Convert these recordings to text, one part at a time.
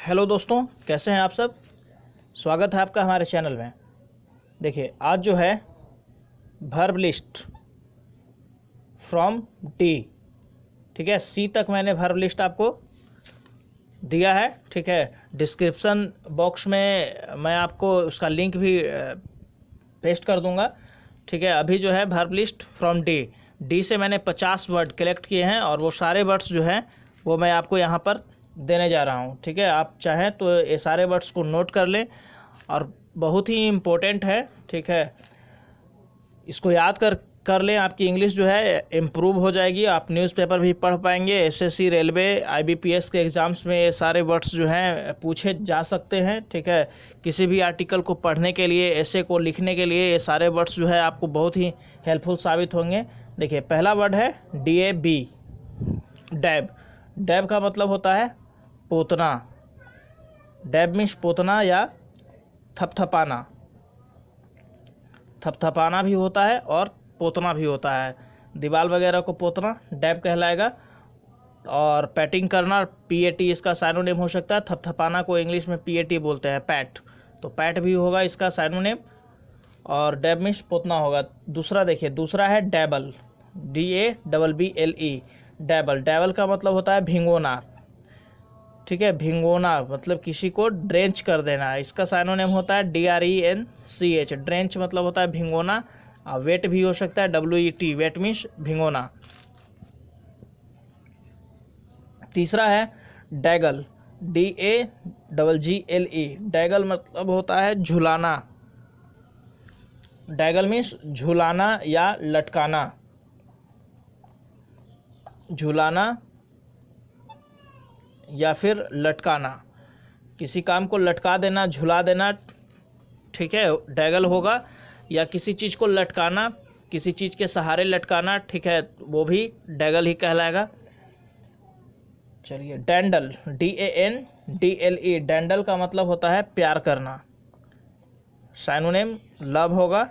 Hello दोस्तों, कैसे हैं आप सब। स्वागत है आपका हमारे चैनल में। देखिए, आज जो है वर्ब लिस्ट फ्रॉम डी, ठीक है, सी तक मैंने वर्ब लिस्ट आपको दिया है। ठीक है, डिस्क्रिप्शन बॉक्स में मैं आपको उसका लिंक भी पेस्ट कर दूंगा। ठीक है, अभी जो है वर्ब लिस्ट फ्रॉम डी से मैंने 50 वर्ड कलेक्ट किए हैं और वो सारे वर्ड्स जो हैं वो मैं आपको यहाँ पर देने जा रहा हूँ। ठीक है, आप चाहें तो ये सारे वर्ड्स को नोट कर लें और बहुत ही इम्पोर्टेंट है। ठीक है, इसको याद कर लें, आपकी इंग्लिश जो है इम्प्रूव हो जाएगी। आप न्यूज़पेपर भी पढ़ पाएंगे। एसएससी, रेलवे, आईबीपीएस के एग्ज़ाम्स में ये सारे वर्ड्स जो हैं पूछे जा सकते हैं। ठीक है, किसी भी आर्टिकल को पढ़ने के लिए, ऐसे को लिखने के लिए ये सारे वर्ड्स जो है आपको बहुत ही हेल्पफुल साबित होंगे। देखिए, पहला वर्ड है DAB, डैब। डैब का मतलब होता है पोतना। डैब मीन्स पोतना या थपथपाना। थपथपाना भी होता है और पोतना भी होता है। दीवार वगैरह को पोतना डैब कहलाएगा। और पैटिंग करना, PAT इसका साइनोनिम हो सकता है। थपथपाना को इंग्लिश में PAT बोलते हैं, पैट, तो पैट भी होगा इसका साइनोनिम। और डैब मीन्स पोतना होगा। दूसरा देखिए, दूसरा है डैबल, DABBLE, डैबल। डैबल का मतलब होता है भिंगोना। ठीक है, भिंगोना मतलब किसी को ड्रेंच कर देना। इसका साइनोनिम होता है DRENCH। ड्रेंच मतलब होता है भिंगोना। वेट भी हो सकता है WET, वेट मीन्स भिंगोना। तीसरा है डैगल, DAGGLE। डैगल मतलब होता है झुलाना। डैगल मीन्स झुलाना या लटकाना। झुलाना या फिर लटकाना, किसी काम को लटका देना, झुला देना। ठीक है, डैगल होगा। या किसी चीज़ को लटकाना, किसी चीज़ के सहारे लटकाना, ठीक है, वो भी डैगल ही कहलाएगा। चलिए, डैंडल, DANDLE। डैंडल का मतलब होता है प्यार करना। साइनोनिम लव होगा।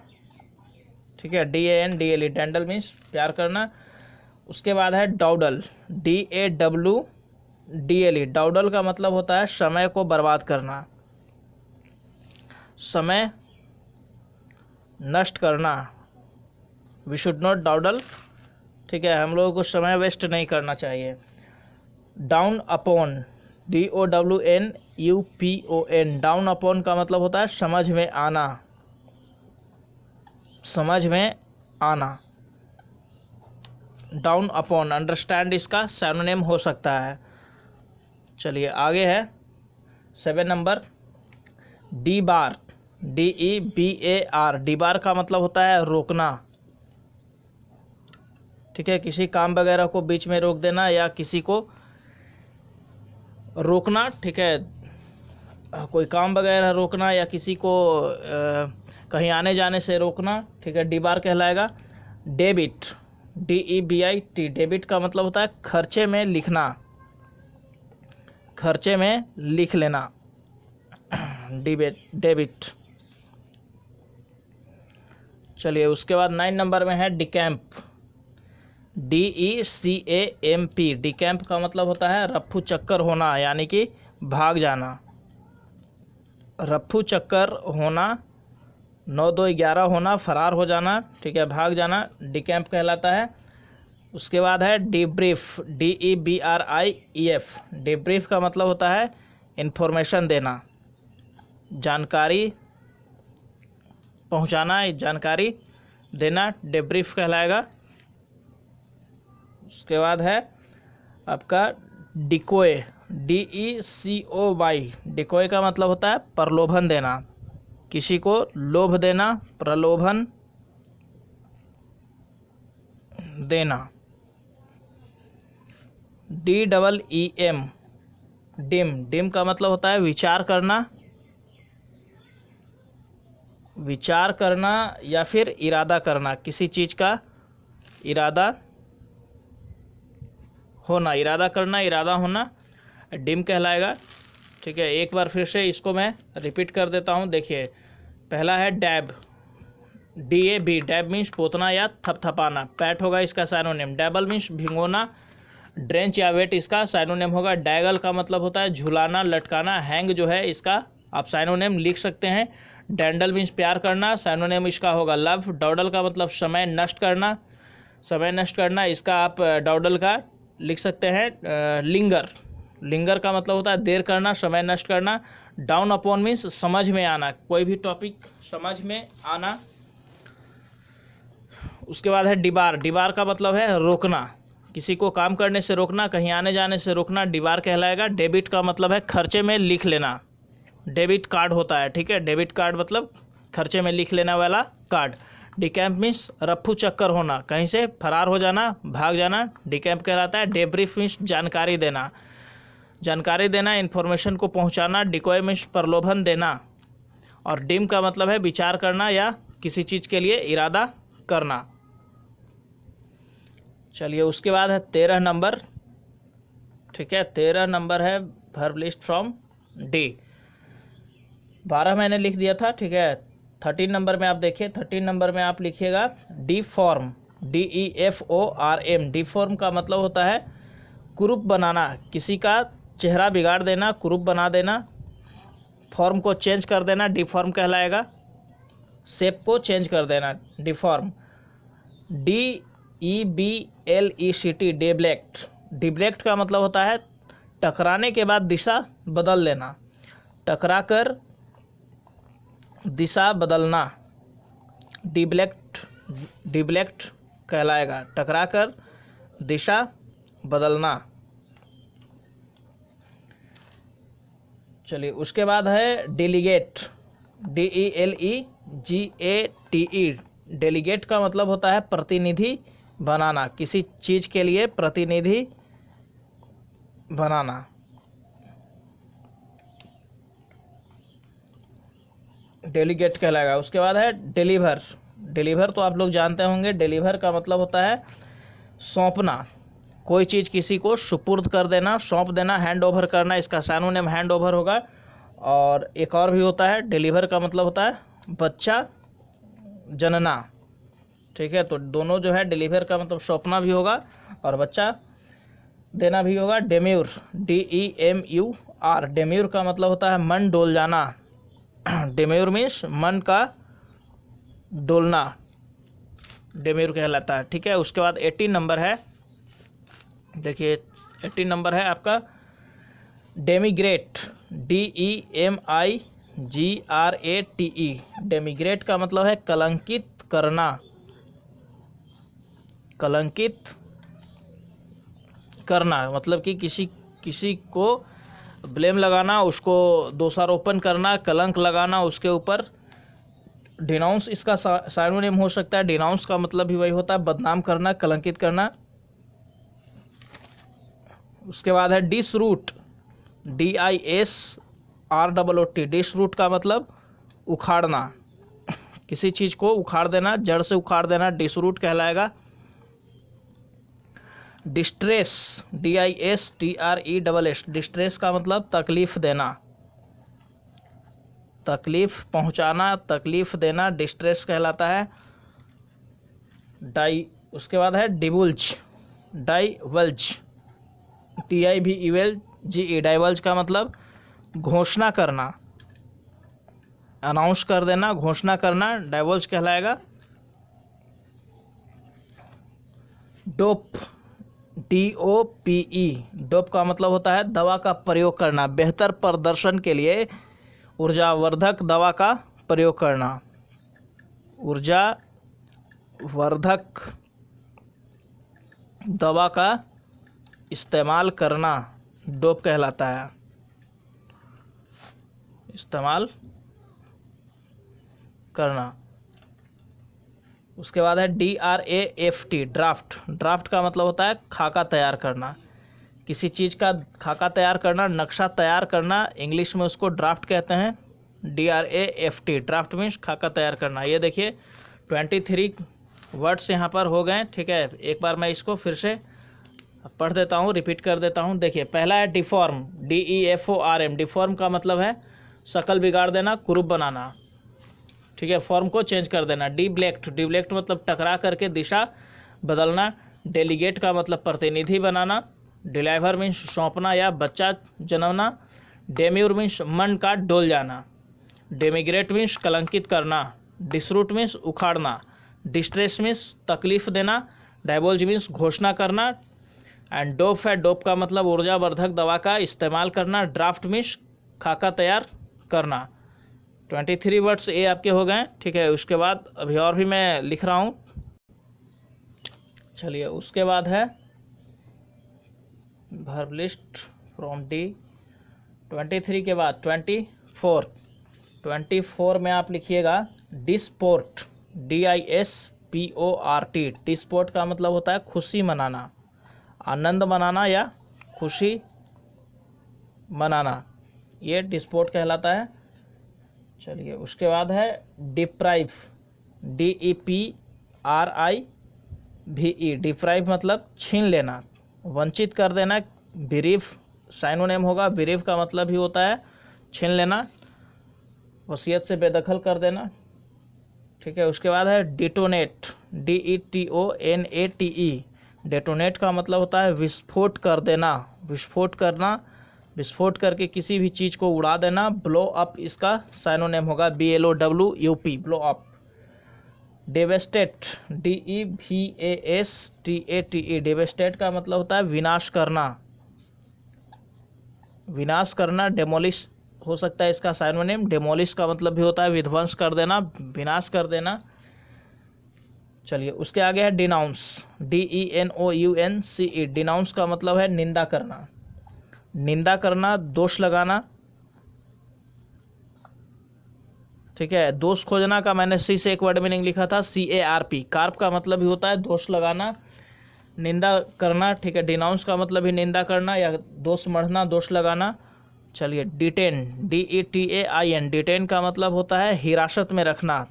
ठीक है, DANDLE, डैंडल मीन्स प्यार करना। उसके बाद है डाउडल, DAWDLE। डाउडल का मतलब होता है समय को बर्बाद करना, समय नष्ट करना। We should not dawdle. ठीक है, हम लोगों को समय वेस्ट नहीं करना चाहिए। Down upon, DOWNUPON। Down upon का मतलब होता है समझ में आना। समझ में आना, डाउन अपॉन। अंडरस्टैंड इसका सिनोनिम हो सकता है। चलिए, आगे है 7 नंबर, डी बार, DEBAR। डी बार का मतलब होता है रोकना। ठीक है, किसी काम वगैरह को बीच में रोक देना या किसी को रोकना। ठीक है, कोई काम वगैरह रोकना या किसी को कहीं आने जाने से रोकना। ठीक है, डी बार कहलाएगा। Debit, DEBIT। डेबिट का मतलब होता है खर्चे में लिखना, खर्चे में लिख लेना। डेबिट। चलिए, उसके बाद 9 नंबर में है डिकैम्प, DECAMP। डिकैम्प का मतलब होता है रफ्फू चक्कर होना, यानी कि भाग जाना। रफ्फू चक्कर होना, 9 2 11 होना, फरार हो जाना। ठीक है, भाग जाना, डिकैम्प कहलाता है। उसके बाद है डीब्रीफ, DEBRIEF। डीब्रीफ का मतलब होता है इन्फॉर्मेशन देना, जानकारी पहुंचाना, जानकारी देना, डीब्रीफ कहलाएगा। उसके बाद है आपका डिकोय, DECOY। डिकोय का मतलब होता है प्रलोभन देना, किसी को लोभ देना, प्रलोभन देना। DEEM, dim. डिम का मतलब होता है विचार करना, विचार करना या फिर इरादा करना, किसी चीज़ का इरादा होना, इरादा करना, इरादा होना, डिम कहलाएगा। ठीक है, एक बार फिर से इसको मैं रिपीट कर देता हूँ। देखिए, पहला है डैब, DAB। डैब मीन्स पोतना या थपथपाना। पैट होगा इसका साइनोनिम। डैबल मीन्स भिंगोना। ड्रेंच या वेट इसका साइनोनिम होगा। डैगल का मतलब होता है झुलाना, लटकाना। हैंग जो है इसका आप साइनोनिम लिख सकते हैं। डैंडल मीन्स प्यार करना, साइनोनिम इसका होगा लव। डॉडल का मतलब समय नष्ट करना, समय नष्ट करना, इसका आप डॉडल का लिख सकते हैं लिंगर। लिंगर का मतलब होता है देर करना, समय नष्ट करना। डाउन अपॉन मीन्स समझ में आना, कोई भी टॉपिक समझ में आना। उसके बाद है डिबार। डिबार का मतलब है रोकना, किसी को काम करने से रोकना, कहीं आने जाने से रोकना, डिबार कहलाएगा। डेबिट का मतलब है खर्चे में लिख लेना, डेबिट कार्ड होता है, ठीक है। डेबिट कार्ड मतलब खर्चे में लिख लेने वाला कार्ड। डिकैम्प मीन्स रफ्फू चक्कर होना, कहीं से फरार हो जाना, भाग जाना, डिकैम्प कहलाता है। डेब्रीफ मीन्स जानकारी देना, जानकारी देना, इन्फॉर्मेशन को पहुंचाना। डिकॉय मीन्स प्रलोभन देना। और डिम का मतलब है विचार करना या किसी चीज़ के लिए इरादा करना। चलिए उसके बाद है 13 नंबर, ठीक है। 13 नंबर है वर्ब लिस्ट फ्रॉम डी। 12 मैंने लिख दिया था, ठीक है। 13 नंबर में आप देखिए, 13 नंबर में आप लिखिएगा डिफॉर्म, DEFORM। डिफॉर्म का मतलब होता है कुरूप बनाना, किसी का चेहरा बिगाड़ देना, कुरूप बना देना, फॉर्म को चेंज कर देना, डिफॉर्म कहलाएगा। शेप को चेंज कर देना, डिफॉर्म। DEBLECT, डेब्लेक्ट। डिब्लेक्ट का मतलब होता है टकराने के बाद दिशा बदल लेना, टकरा कर दिशा बदलना, डिब्लेक्ट, डिब्लेक्ट कहलाएगा, टकरा कर दिशा बदलना। चलिए उसके बाद है डेलीगेट, DELEGATE। डेलीगेट का मतलब होता है प्रतिनिधि बनाना, किसी चीज़ के लिए प्रतिनिधि बनाना। डेलीगेट कहलाएगा। उसके बाद है डिलीवर। डिलीवर तो आप लोग जानते होंगे, डिलीवर का मतलब होता है सौंपना, कोई चीज़ किसी को सुपुर्द कर देना, सौंप देना, हैंड ओवर करना, इसका साइनोनिम हैंड ओवर होगा। और एक और भी होता है, डिलीवर का मतलब होता है बच्चा जनना, ठीक है। तो दोनों जो है, डिलीवर का मतलब सौंपना भी होगा और बच्चा देना भी होगा। डेम्यूर, DEMUR। डेम्यूर का मतलब होता है मन डोल जाना, डेम्यूर मीन्स मन का डोलना, डेम्यूर कहलाता है, ठीक है। उसके बाद 18 नंबर है, देखिए 18 नंबर है आपका डेमीग्रेट, DEMIGRATE। डेमीग्रेट का मतलब है कलंकित करना, कलंकित करना मतलब कि किसी को ब्लेम लगाना, उसको दोषारोपण करना, कलंक लगाना उसके ऊपर। डिनाउंस इसका साइनोनिम हो सकता है, डिनाउंस का मतलब भी वही होता है बदनाम करना, कलंकित करना। उसके बाद है डिसरूट, DISROOT। डिसरूट का मतलब उखाड़ना, किसी चीज़ को उखाड़ देना, जड़ से उखाड़ देना, डिसरूट कहलाएगा। Distress, DISTRESS। डिस्ट्रेस का मतलब तकलीफ देना, तकलीफ पहुंचाना, तकलीफ देना, डिस्ट्रेस कहलाता है। उसके बाद है डिवल्ज, डाइवल्ज, DIVELGE। डाइवल्ज का मतलब घोषणा करना, अनाउंस कर देना, घोषणा करना, डाइवल्ज कहलाएगा। Dope, DOPE। डोप का मतलब होता है दवा का प्रयोग करना, बेहतर प्रदर्शन के लिए ऊर्जावर्धक दवा का प्रयोग करना, ऊर्जावर्धक दवा का इस्तेमाल करना, डोप कहलाता है, इस्तेमाल करना। उसके बाद है DRAFT, ड्राफ्ट। ड्राफ्ट का मतलब होता है खाका तैयार करना, किसी चीज़ का खाका तैयार करना, नक्शा तैयार करना, इंग्लिश में उसको ड्राफ्ट कहते हैं। DRAFT, ड्राफ्ट मीन्स खाका तैयार करना। ये देखिए 23 वर्ड्स यहाँ पर हो गए, ठीक है। एक बार मैं इसको फिर से पढ़ देता हूँ, रिपीट कर देता हूँ। देखिए पहला है डिफॉर्म, DEFORM। डिफॉर्म का मतलब है शक्ल बिगाड़ देना, कुरूप बनाना, ठीक है, फॉर्म को चेंज कर देना। डिब्लेक्ट, डिब्लेक्ट मतलब टकरा करके दिशा बदलना। डेलीगेट का मतलब प्रतिनिधि बनाना। डिलीवर मीन्स सौंपना या बच्चा जन्मना। डेम्यूर मीन्स मन का डोल जाना। डेमिग्रेट मीन्स कलंकित करना। डिसरूट मीन्स उखाड़ना। डिस्ट्रेस मीन्स तकलीफ देना। डाइवोल्ज मीन्स घोषणा करना। एंड डोप है, डोप का मतलब ऊर्जावर्धक दवा का इस्तेमाल करना। ड्राफ्ट मीन्स खाका तैयार करना। 23 वर्ड्स ये आपके हो गए, ठीक है। उसके बाद अभी और भी मैं लिख रहा हूँ, चलिए। उसके बाद है वर्ब लिस्ट फ्रॉम डी। 23 के बाद 24 में आप लिखिएगा डिस्पोर्ट, DISPORT। डिस्पोर्ट का मतलब होता है खुशी मनाना, आनंद मनाना या खुशी मनाना, ये डिस्पोर्ट कहलाता है। चलिए, उसके बाद है डिप्राइव, DEPRIVE। डिप्राइव मतलब छीन लेना, वंचित कर देना। बिरीफ साइनोनेम होगा। बिरीफ का मतलब ही होता है छीन लेना, वसीयत से बेदखल कर देना, ठीक है। उसके बाद है डिटोनेट, DETONATE। डेटोनेट का मतलब होता है विस्फोट कर देना, विस्फोट करना, विस्फोट करके किसी भी चीज़ को उड़ा देना। ब्लो अप इसका साइनोनेम होगा, BLOWUP, ब्लो अप। डेवेस्टेट, DEVASTATE। डेवेस्टेट का मतलब होता है विनाश करना, विनाश करना। डेमोलिश हो सकता है इसका साइनोनिम। डेमोलिश का मतलब भी होता है विध्वंस कर देना, विनाश कर देना। चलिए, उसके आगे है डिनाउंस, DENOUNCE। डिनाउंस का मतलब है निंदा करना, निंदा करना, दोष लगाना, ठीक है। दोष खोजना का मैंने सी से एक वर्ड मीनिंग लिखा था, CARP। कार्प का मतलब भी होता है दोष लगाना, निंदा करना, ठीक है। डिनाउंस का मतलब ही निंदा करना या दोष मढ़ना, दोष लगाना। चलिए, डिटेन, DETAIN। डिटेन का मतलब होता है हिरासत में रखना।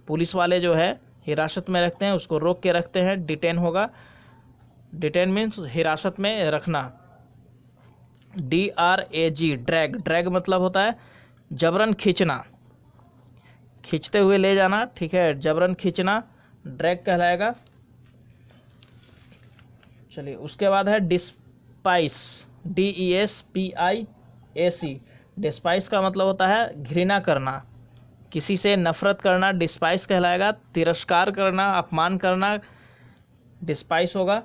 पुलिस वाले जो है हिरासत में रखते हैं, उसको रोक के रखते हैं, डिटेन होगा। डिटेन मीन्स हिरासत में रखना। DRAG, drag. ड्रैग मतलब होता है जबरन खींचना, खींचते हुए ले जाना, ठीक है। जबरन खींचना ड्रैग कहलाएगा। चलिए, उसके बाद है डिस्पाइस, DESPIAC। डिस्पाइस का मतलब होता है घृणा करना, किसी से नफरत करना, डिस्पाइस कहलाएगा। तिरस्कार करना, अपमान करना, डिस्पाइस होगा।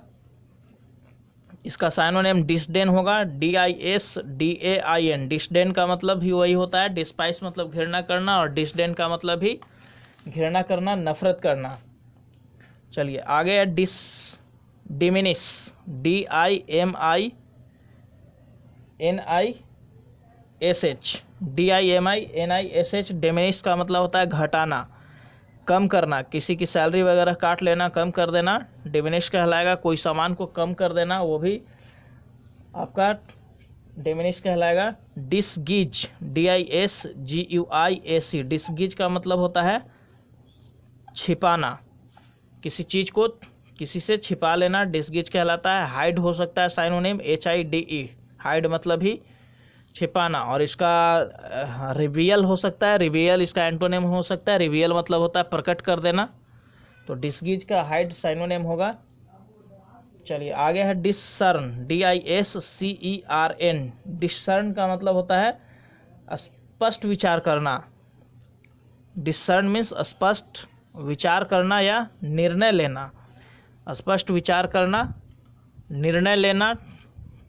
इसका साइनोनिम डिसडेन होगा, DISDAIN। डिसडेन का मतलब भी वही होता है, डिस्पाइस मतलब घृणा करना और डिसडेन का मतलब भी घृणा करना, नफरत करना। चलिए, आगे है डिमिनिश, DIMINISH। डिमिनिश का मतलब होता है घटाना, कम करना, किसी की सैलरी वगैरह काट लेना, कम कर देना, डिमिनिश कहलाएगा। कोई सामान को कम कर देना, वो भी आपका डिमिनिश कहलाएगा। डिसगीज, DISGUIAC। डिसगीज का मतलब होता है छिपाना, किसी चीज़ को किसी से छिपा लेना, डिसगीज कहलाता है। हाइड हो सकता है साइनोनिम, HIDE। हाइड मतलब ही छिपाना। और इसका रिवियल हो सकता है, रिवियल इसका एंटोनिम हो सकता है। रिवियल मतलब होता है प्रकट कर देना, तो डिसगीज का हाइड साइनोनिम होगा। चलिए, आगे है डिसर्न, DISCERN। डिसर्न का मतलब होता है स्पष्ट विचार करना। डिसर्न मीन्स स्पष्ट विचार करना या निर्णय लेना, स्पष्ट विचार करना, निर्णय लेना,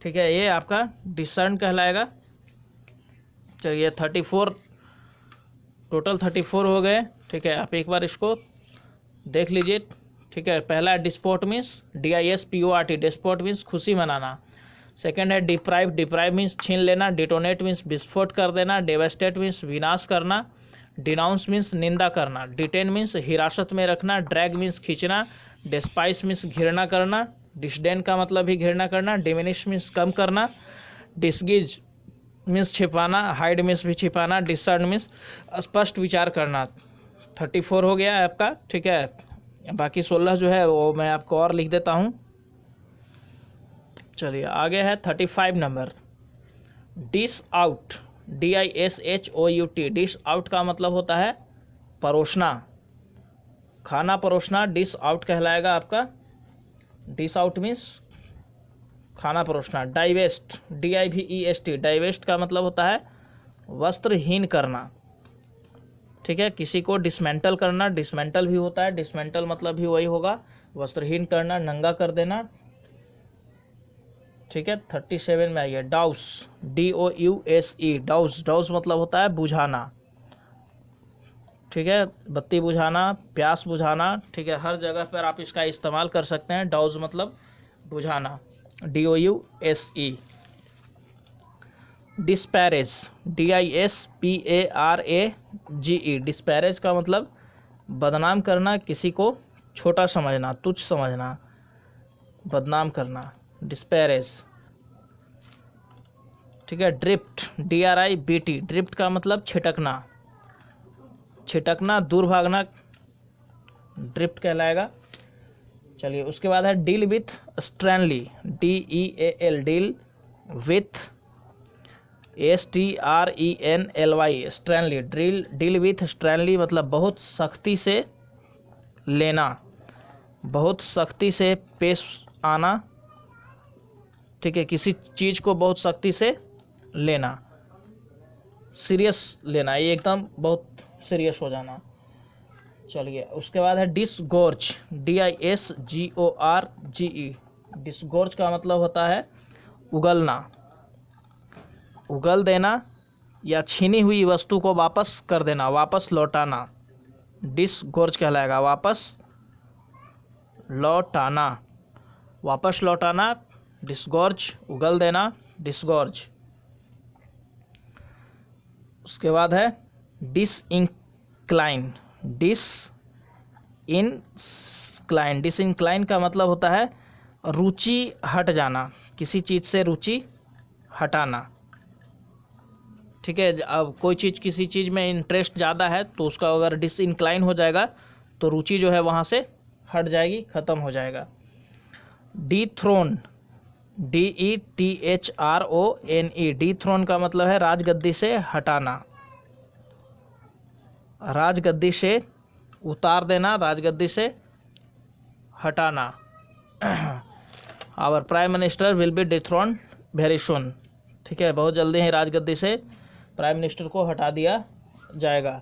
ठीक है। ये आपका डिसर्न कहलाएगा। चलिए, 34 टोटल 34 हो गए, ठीक है। आप एक बार इसको देख लीजिए, ठीक है। पहला है disport means DISPORT। Disport means खुशी मनाना। सेकंड है डिप्राइव, डिप्राइव मीन्स छीन लेना। डिटोनेट मीन्स विस्फोट कर देना। डेवास्टेट मीन्स विनाश करना। डिनाउंस मीन्स निंदा करना। डिटेन मीन्स हिरासत में रखना। ड्रैग मीन्स खींचना। डिस्पाइस मीन्स घृणा करना। डिसडेन का मतलब भी घृणा करना। डिमिनिश मीन्स कम करना। डिसगीज मीन्स छिपाना। हाइड मीन्स भी छिपाना। डिसर्न मीन्स स्पष्ट विचार करना। 34 हो गया है आपका, ठीक है। बाकी 16 जो है वो मैं आपको और लिख देता हूँ। चलिए, आगे है 35 number, dish out, DISHOUT। Dish out का मतलब होता है परोसना, खाना परोसना, डिश आउट कहलाएगा आपका। डिश आउट मीन्स खाना परोसना। डाइवेस्ट, DIVEST, डाइवेस्ट का मतलब होता है वस्त्रहीन करना। ठीक है, किसी को डिसमेंटल करना, डिसमेंटल भी होता है, डिसमेंटल मतलब भी वही होगा, वस्त्रहीन करना, नंगा कर देना। ठीक है, 37 में आइए, डाउस, DOUSE, डाउस, डाउस मतलब होता है बुझाना। ठीक है, बत्ती बुझाना, प्यास बुझाना। ठीक है, हर जगह पर आप इसका इस्तेमाल कर सकते हैं। डाउस मतलब बुझाना, DOUSE। डिस्पैरेज, DISPARAGE, डिस्पैरेज का मतलब बदनाम करना, किसी को छोटा समझना, तुच्छ समझना, बदनाम करना, डिस्पैरेज। ठीक है, ड्रिफ्ट, DRIBT, ड्रिफ्ट का मतलब छिटकना, छिटकना, दूर भागना, ड्रिफ्ट कहलाएगा। चलिए, उसके बाद है deal with sternly, DEAL, deal with STRENLY, sternly, deal with sternly मतलब बहुत सख्ती से लेना, बहुत सख्ती से पेश आना। ठीक है, किसी चीज़ को बहुत सख्ती से लेना, सीरियस लेना, ये एकदम बहुत सीरियस हो जाना। चलिए, उसके बाद है डिसगोर्ज, DISGORGE, डिसगोर्ज का मतलब होता है उगलना, उगल देना या छीनी हुई वस्तु को वापस कर देना, वापस लौटाना, डिसगोर्ज कहलाएगा, वापस लौटाना, वापस लौटाना, डिसगोर्ज, उगल देना, डिसगोर्ज। उसके बाद है डिसइंक्लाइन, डिसइंक्लाइन, डिसइंक्लाइन का मतलब होता है रुचि हट जाना, किसी चीज़ से रुचि हटाना। ठीक है, अब कोई चीज़, किसी चीज़ में इंटरेस्ट ज़्यादा है तो उसका अगर डिसइंक्लाइन हो जाएगा तो रुचि जो है वहाँ से हट जाएगी, ख़त्म हो जाएगा। डीथ्रोन, DETHRONE, डीथ्रोन का मतलब है राजगद्दी से हटाना, राजगद्दी से उतार देना, राजगद्दी से हटाना। Our prime minister will be dethrone very soon. ठीक है, बहुत जल्दी ही राजगद्दी से प्राइम मिनिस्टर को हटा दिया जाएगा,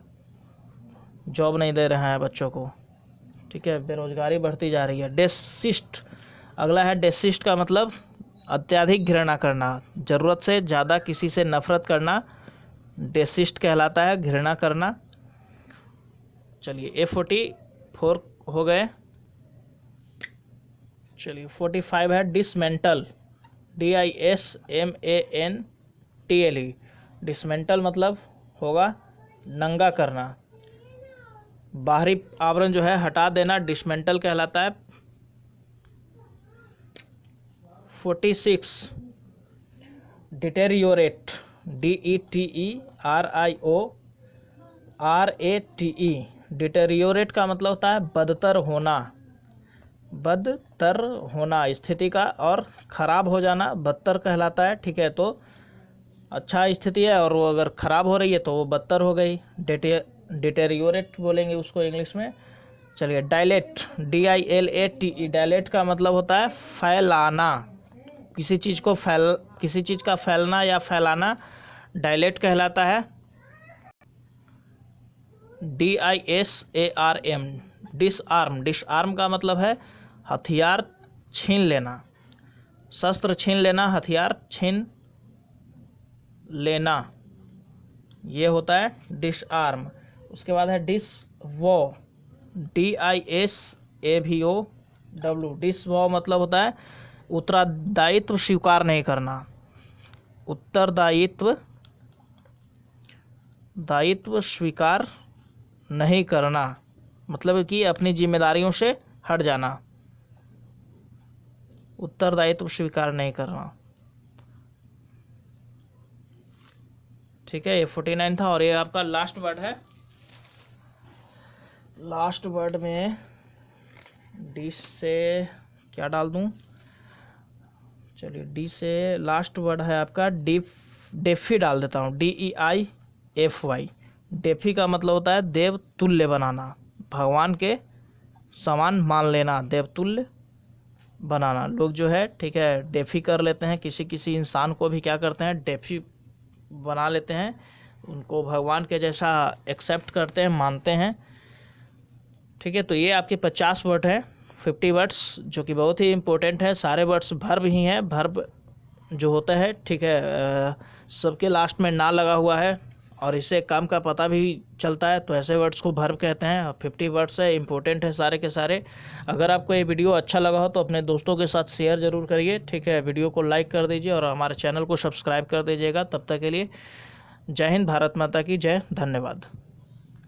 जॉब नहीं दे रहे हैं बच्चों को। ठीक है, बेरोजगारी बढ़ती जा रही है। डेसिस्ट, अगला है डेसिस्ट का मतलब अत्यधिक घृणा करना, ज़रूरत से ज़्यादा किसी से नफरत करना, डेसिस्ट कहलाता है, घृणा करना। चलिए, A44 हो गए। चलिए, 45 है डिसमेंटल, DISMANTLE, डिसमेंटल मतलब होगा नंगा करना, बाहरी आवरण जो है हटा देना, डिसमेंटल कहलाता है। 46 डिटेरियोरेट, DETERIORATE, डिटेरियोरेट का मतलब होता है बदतर होना, बदतर होना स्थिति का, और ख़राब हो जाना बदतर कहलाता है। ठीक है, तो अच्छा स्थिति है और वो अगर ख़राब हो रही है तो वो बदतर हो गई, डिटेरियोरेट बोलेंगे उसको इंग्लिश में। चलिए, डायलेट, DILATE, डायलेट का मतलब होता है फैलाना, किसी चीज़ को किसी चीज़ का फैलना या फैलाना डायलेट कहलाता है। DISARM, डिसआर्म, डिसआर्म का मतलब है हथियार छीन लेना, शस्त्र छीन लेना, हथियार छीन लेना, ये होता है डिसआर्म। उसके बाद है डिसवॉ, DISAVOW, डिसवॉ मतलब होता है उत्तरदायित्व स्वीकार नहीं करना, उत्तरदायित्व स्वीकार नहीं करना मतलब कि अपनी जिम्मेदारियों से हट जाना, उत्तरदायित्व स्वीकार नहीं करना। ठीक है, ये 49 था और ये आपका लास्ट वर्ड है। लास्ट वर्ड में डी से क्या डाल दूं? चलिए, डी से लास्ट वर्ड है आपका डेफी डाल देता हूँ, DEIFY। डेफी का मतलब होता है देव तुल्य बनाना, भगवान के समान मान लेना, देवतुल्य बनाना। लोग जो है ठीक है डेफी कर लेते हैं, किसी किसी इंसान को भी क्या करते हैं डेफी बना लेते हैं, उनको भगवान के जैसा एक्सेप्ट करते हैं, मानते हैं। ठीक है, तो ये आपके 50 वर्ड हैं, 50 वर्ड्स, जो कि बहुत ही इंपॉर्टेंट है। सारे वर्ड्स वर्ब ही हैं। वर्ब जो होता है ठीक है सबके लास्ट में ना लगा हुआ है और इससे काम का पता भी चलता है, तो ऐसे वर्ड्स को वर्ब कहते हैं। 50 वर्ड्स है, इंपॉर्टेंट है सारे के सारे। अगर आपको ये वीडियो अच्छा लगा हो तो अपने दोस्तों के साथ शेयर ज़रूर करिए। ठीक है, वीडियो को लाइक कर दीजिए और हमारे चैनल को सब्सक्राइब कर दीजिएगा। तब तक के लिए जय हिंद, भारत माता की जय, धन्यवाद।